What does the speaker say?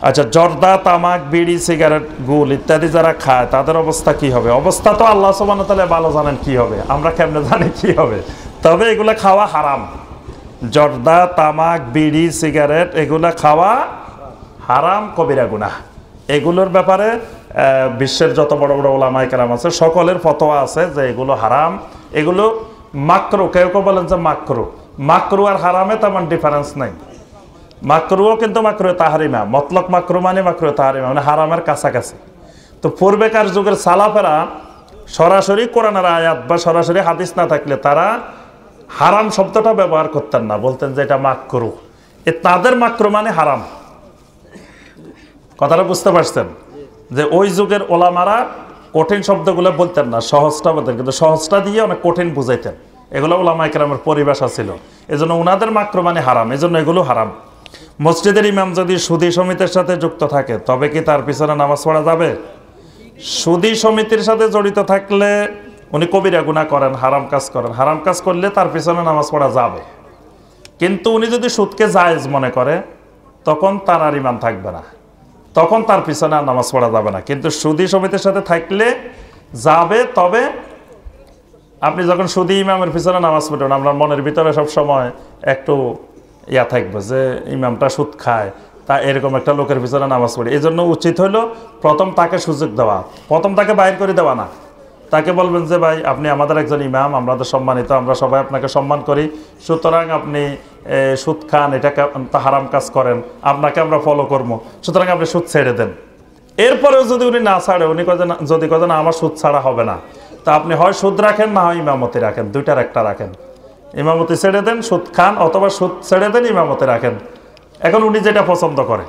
আচ্ছা, জর্দা, তামাক, বিড়ি, সিগারেট, গুল ইত্যাদি যারা খায় তাদের অবস্থা কি হবে? অবস্থা তো আল্লাহ সুবহানাহু ওয়া তাআলা ভালো জানেন কি হবে, আমরা কেমনে জানি কি হবে। তবে এগুলা খাওয়া হারাম। জর্দা, তামাক, বিড়ি, সিগারেট এগুলা খাওয়া হারাম, কবিরা গুনাহ। এগুলোর ব্যাপারে বিশ্বের যত বড় বড় ওলামায়ে কেরাম আছে সকলের ফতোয়া আছে যে এগুলো হারাম, এগুলো মাকরু। কেউ কেউ বলেন যে মাকরু। মাকরু আর হারামে তেমন ডিফারেন্স নাই। মাকরুও কিন্তু মাকরু তাহরিমা, মতলক মাকরু মানে মাকরু তাহরিমা, মানে হারামের কাছাকাছি। তো পূর্বেকার যুগের সালাফেরা সরাসরি কোরআনের আয়াত বা সরাসরি হাদিস না থাকলে তারা হারাম শব্দটা ব্যবহার করতেন না, বলতেন যে এটা মাকরু। তাদের মাকরু মানে হারাম। কথাটা বুঝতে পারছেন? যে ওই যুগের ওলামারা কঠিন শব্দগুলো বলতেন না, সহজটা বলতেন, কিন্তু সহজটা দিয়ে অনেক কঠিন বুঝাইতেন। এগুলো ওলামায়ে কেরামের পরিভাষা ছিল। এজন্য ওনাদের মাকরু মানে হারাম, এজন্য এগুলো হারাম। মসজিদের ইমাম যদি সুদী সমিতির সাথে যুক্ত থাকে তবে কি তার পিছনে নামাজ পড়া যাবে? সুদী সমিতির সাথে জড়িত থাকলে উনি কবিরা গুনাহ করেন, হারাম কাজ করেন। হারাম কাজ করলে তার পিছনে নামাজ পড়া যাবে, কিন্তু উনি যদি সুদকে জায়েজ মনে করে তখন তার আর ইমান থাকবে না, তখন তার পিছনে আর নামাজ পড়া যাবে না। কিন্তু সুদী সমিতির সাথে থাকলে যাবে। তবে আপনি যখন সুদী ইমামের পিছনে নামাজ পড়বেন, আপনার মনের ভিতরে সব সময় একটু থাকবে যে ইমামটা সুদ খায়, তা এরকম একটা লোকের পিছনে নামাজ পড়ে। এই জন্য উচিত হইল প্রথম তাকে সুযোগ দেওয়া, প্রথম তাকে বাইর করে দেওয়া না। তাকে বলবেন যে ভাই আপনি আমাদের একজন ইমাম, আমরা তো সম্মানিত, আমরা সবাই আপনাকে সম্মান করি, সুতরাং আপনি সুদ খান, এটাকে হারাম কাজ করেন, আপনাকে আমরা ফলো করবো, সুতরাং আপনি সুদ ছেড়ে দেন। এরপরেও যদি উনি না ছাড়ে, উনি যদি না আমার সুদ ছাড়া হবে না, তা আপনি হয় সুদ রাখেন না হয় ইমামতি রাখেন, দুইটার একটা রাখেন। ইমামতি ছেড়ে দেন, সুদ খান, অথবা সুদ ছেড়ে দেন, ইমামতি রাখেন। এখন উনি যেটা পছন্দ করে।